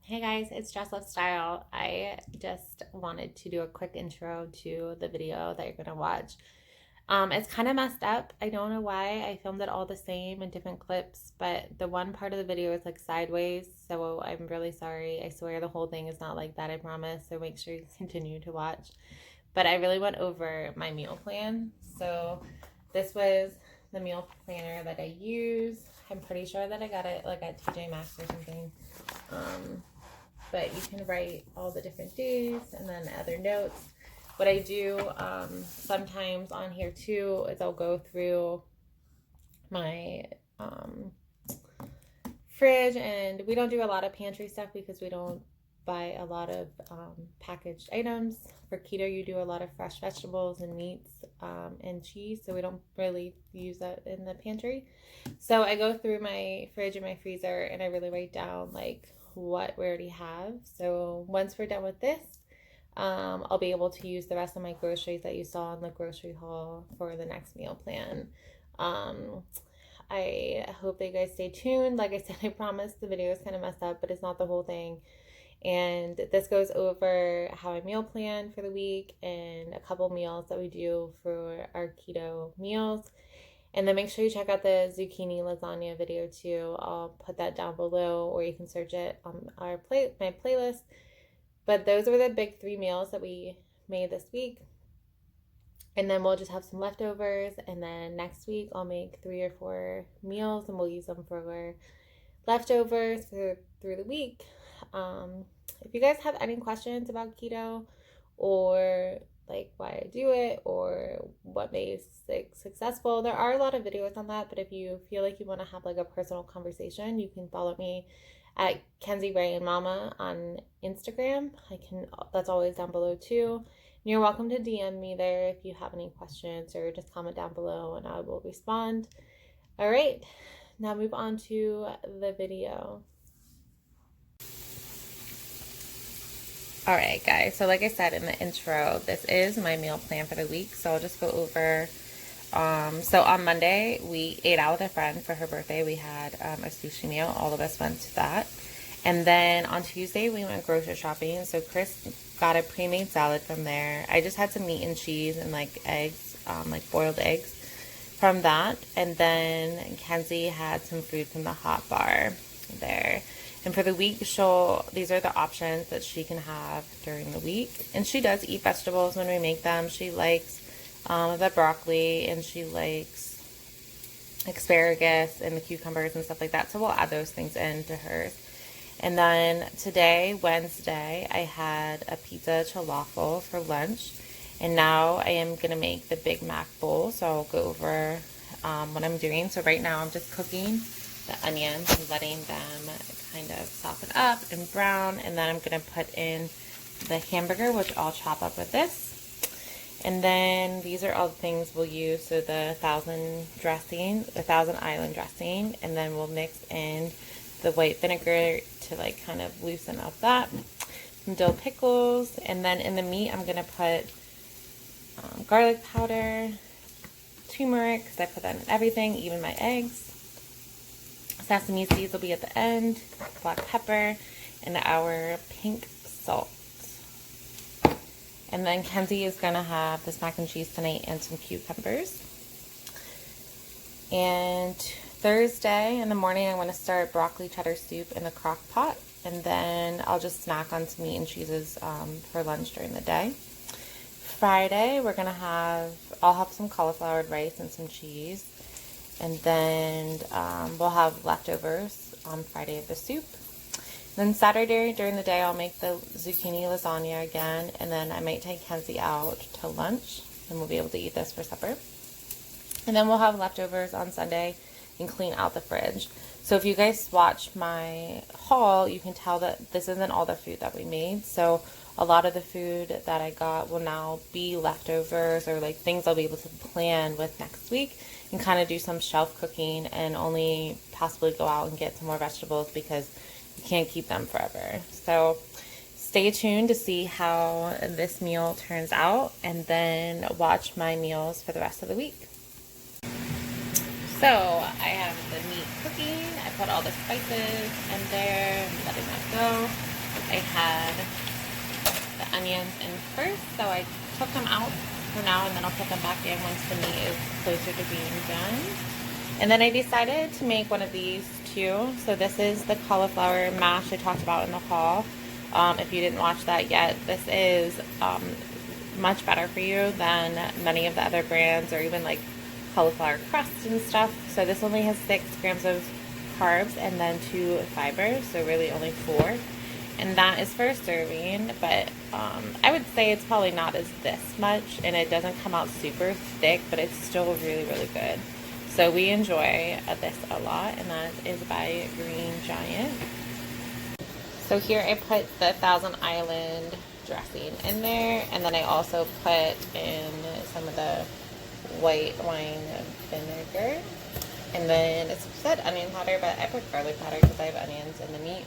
Hey guys, it's Jess Love Style. I just wanted to do a quick intro to the video that you're gonna watch. It's kind of messed up. I don't know why. I filmed it all the same in different clips, but the one part of the video is like sideways, so I'm really sorry. I swear the whole thing is not like that, I promise. So make sure you continue to watch. But I really went over my meal plan. So this was the meal planner that I use. I'm pretty sure that I got it like at TJ Maxx or something. But you can write all the different days and then other notes. What I do sometimes on here too is I'll go through my fridge, and we don't do a lot of pantry stuff because we don't buy a lot of packaged items. For keto, you do a lot of fresh vegetables and meats and cheese, so we don't really use that in the pantry. So I go through my fridge and my freezer and I really write down like what we already have. So once we're done with this, I'll be able to use the rest of my groceries that you saw in the grocery haul for the next meal plan. I hope that you guys stay tuned. Like I said, I promise the video is kind of messed up, but it's not the whole thing. And this goes over how I meal plan for the week and a couple meals that we do for our keto meals. And then make sure you check out the zucchini lasagna video too. I'll put that down below, or you can search it on my playlist. But those were the big 3 meals that we made this week. And then we'll just have some leftovers. And then next week I'll make 3 or 4 meals and we'll use them for leftovers through the week. If you guys have any questions about keto, or like why I do it, or what makes it successful, there are a lot of videos on that. But if you feel like you want to have like a personal conversation, you can follow me at Kenzie Ray and Mama on Instagram. That's always down below too. And you're welcome to DM me there if you have any questions, or just comment down below and I will respond. All right, now move on to the video. All right, guys, so like I said in the intro, this is my meal plan for the week. So I'll just go over. So on Monday, we ate out with a friend for her birthday. We had a sushi meal. All of us went to that. And then on Tuesday, we went grocery shopping. So Chris got a pre-made salad from there. I just had some meat and cheese and like eggs, like boiled eggs from that. And then Kenzie had some food from the hot bar there. And for the week, these are the options that she can have during the week. And she does eat vegetables when we make them. She likes the broccoli, and she likes asparagus and the cucumbers and stuff like that. So we'll add those things into hers. And then today, Wednesday, I had a pizza falafel for lunch. And now I am going to make the Big Mac bowl. So I'll go over what I'm doing. So right now I'm just cooking the onions and letting them kind of soften up and brown, and then I'm going to put in the hamburger, which I'll chop up with this. And then these are all the things we'll use. So the Thousand Island dressing, and then we'll mix in the white vinegar to like kind of loosen up that. Some dill pickles, and then in the meat I'm going to put garlic powder, turmeric, because I put that in everything, even my eggs. Sesame seeds will be at the end, black pepper, and our pink salt. And then Kenzie is going to have this mac and cheese tonight and some cucumbers. And Thursday in the morning, I'm going to start broccoli cheddar soup in the crock pot. And then I'll just snack on some meat and cheeses for lunch during the day. Friday, I'll have some cauliflower rice and some cheese. And then we'll have leftovers on Friday of the soup. Then Saturday during the day, I'll make the zucchini lasagna again. And then I might take Kenzie out to lunch, and we'll be able to eat this for supper. And then we'll have leftovers on Sunday and clean out the fridge. So if you guys watch my haul, you can tell that this isn't all the food that we made. So a lot of the food that I got will now be leftovers, or like things I'll be able to plan with next week and kind of do some shelf cooking, and only possibly go out and get some more vegetables because you can't keep them forever. So stay tuned to see how this meal turns out, and then watch my meals for the rest of the week. So I have the meat cooking. I put all the spices in there and letting that go. I had the onions in first, so I took them out for now, and then I'll put them back in once the meat is closer to being done. And then I decided to make one of these too. So this is the cauliflower mash I talked about in the haul. If you didn't watch that yet, this is much better for you than many of the other brands, or even like cauliflower crusts and stuff. So this only has 6 grams of carbs and then 2 fibers, so really only 4. And that is for serving, but I would say it's probably not as this much, and it doesn't come out super thick, but it's still really, really good. So we enjoy this a lot, and that is by Green Giant. So here I put the Thousand Island dressing in there, and then I also put in some of the white wine vinegar. And then it said onion powder, but I put garlic powder because I have onions in the meat.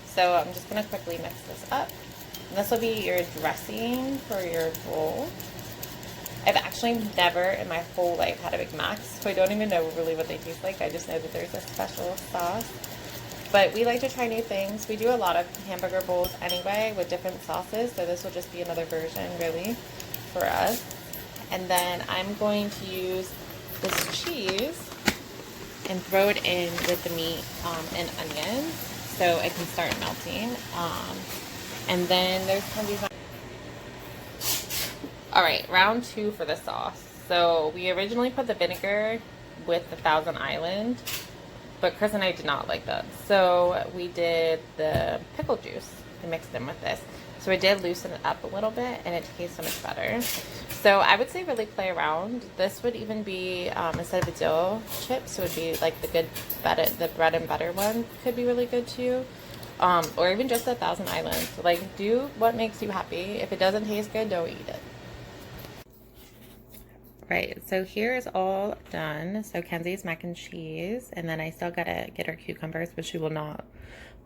So I'm just going to quickly mix this up. And this will be your dressing for your bowl. I've actually never in my whole life had a Big Mac, so I don't even know really what they taste like. I just know that there's a special sauce. But we like to try new things. We do a lot of hamburger bowls anyway with different sauces, so this will just be another version really for us. And then I'm going to use this cheese and throw it in with the meat and onions so it can start melting. And then there's going to be Alright, round 2 for the sauce. So we originally put the vinegar with the Thousand Island, but Chris and I did not like that. So we did the pickle juice and mixed them with this. So I did loosen it up a little bit, and it tastes so much better. So I would say really play around. This would even be, instead of a dill chips, it would be like the bread and butter one could be really good too. Or even just the Thousand Island. So like, do what makes you happy. If it doesn't taste good, don't eat it. Right, so here is all done. So Kenzie's mac and cheese, and then I still gotta get her cucumbers, but she will not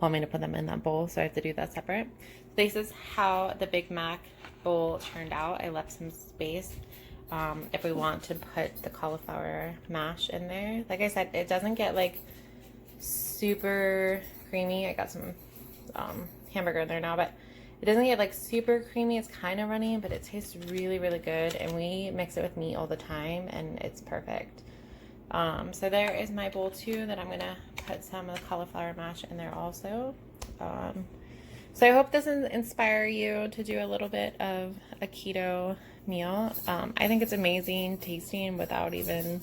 want me to put them in that bowl, so I have to do that separate. This is how the Big Mac bowl turned out. I left some space if we want to put the cauliflower mash in there. Like I said, it doesn't get like super creamy. I got some hamburger in there now, but it doesn't get like super creamy. It's kind of runny, but it tastes really, really good. And we mix it with meat all the time, and it's perfect. So there is my bowl too, that I'm gonna put some of the cauliflower mash in there also. So I hope this inspire you to do a little bit of a keto meal. I think it's amazing tasting without even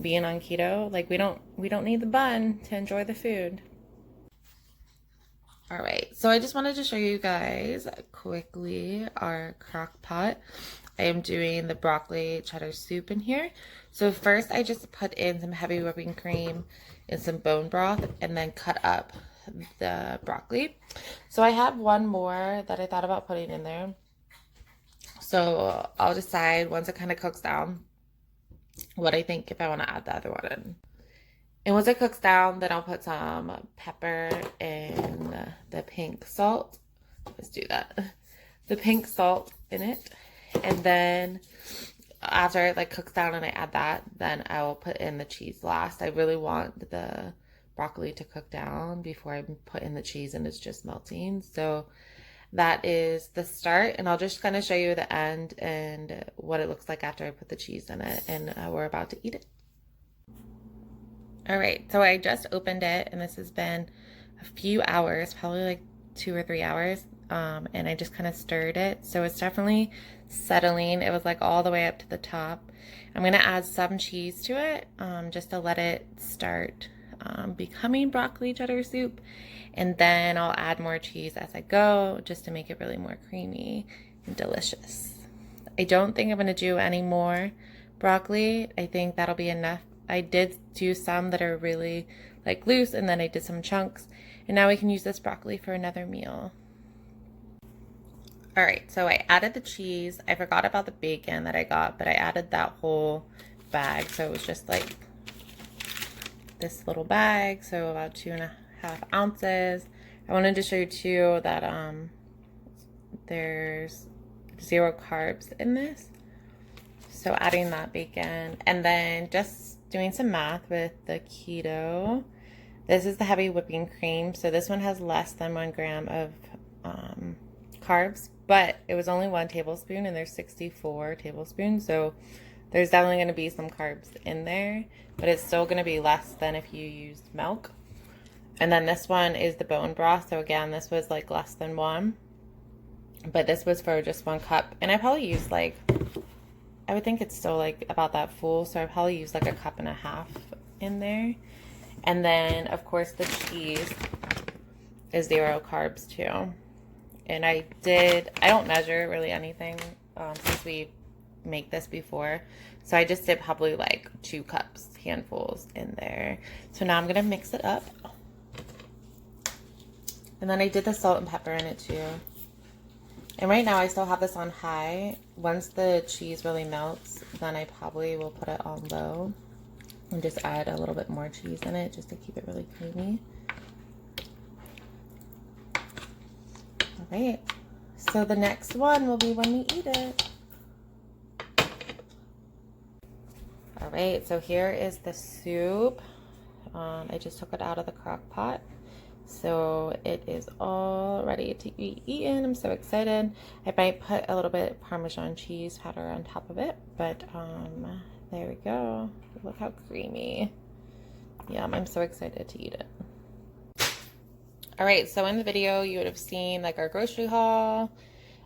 being on keto. Like we don't need the bun to enjoy the food. All right, so I just wanted to show you guys quickly our crock pot. I am doing the broccoli cheddar soup in here. So first I just put in some heavy whipping cream and some bone broth, and then cut up the broccoli. So I have one more that I thought about putting in there. So I'll decide once it kind of cooks down what I think if I want to add the other one in. And once it cooks down, then I'll put some pepper and the pink salt. Let's do that. The pink salt in it. And then after it like cooks down and I add that, then I will put in the cheese last. I really want the broccoli to cook down before I put in the cheese and it's just melting. So that is the start, and I'll just kind of show you the end and what it looks like after I put the cheese in it, and we're about to eat it. All right, so I just opened it, and this has been a few hours, probably like 2 or 3 hours, and I just kind of stirred it. So it's definitely settling. It was like all the way up to the top. I'm gonna add some cheese to it, just to let it start becoming broccoli cheddar soup, and then I'll add more cheese as I go, just to make it really more creamy and delicious. I don't think I'm gonna do any more broccoli. I think that'll be enough. I did do some that are really like loose, and then I did some chunks, and now we can use this broccoli for another meal. All right, so I added the cheese. I forgot about the bacon that I got, but I added that whole bag. So it was just like this little bag, so about 2.5 ounces. I wanted to show you too that there's 0 carbs in this. So adding that bacon, and then just doing some math with the keto. This is the heavy whipping cream. So this one has less than 1 gram of carbs, but it was only 1 tablespoon and there's 64 tablespoons. So there's definitely going to be some carbs in there, but it's still going to be less than if you used milk. And then this one is the bone broth. So again, this was like less than 1, but this was for just 1 cup. And I probably used like, I would think it's still like about that full. So I probably used like 1.5 cups in there. And then of course the cheese is 0 carbs too. And I don't measure really anything since we make this before. So I just did probably like 2 cups, handfuls in there. So now I'm going to mix it up. And then I did the salt and pepper in it too. And right now I still have this on high. Once the cheese really melts, then I probably will put it on low and just add a little bit more cheese in it just to keep it really creamy. All right, so the next one will be when we eat it. All right, so here is the soup. I just took it out of the crock pot. So it is all ready to be eaten. I'm so excited. I might put a little bit of Parmesan cheese powder on top of it, but there we go. Look how creamy. Yum, I'm so excited to eat it. All right, so in the video you would have seen like our grocery haul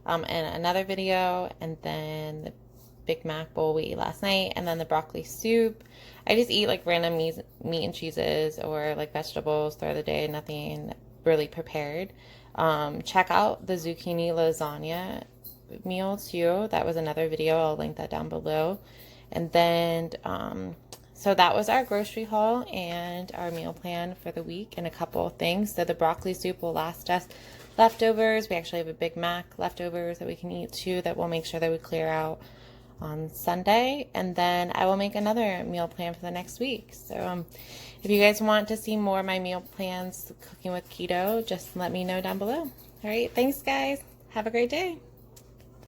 and another video, and then the Big Mac bowl we ate last night, and then the broccoli soup. I just eat like random meat and cheeses or like vegetables throughout the day, nothing really prepared. Check out the zucchini lasagna meal too. That was another video. I'll link that down below. And then, so that was our grocery haul and our meal plan for the week and a couple of things. So the broccoli soup will last us leftovers. We actually have a Big Mac leftovers that we can eat too that we'll make sure that we clear out on Sunday, and then I will make another meal plan for the next week. So if you guys want to see more of my meal plans cooking with keto, just let me know down below. All right, thanks guys, have a great day.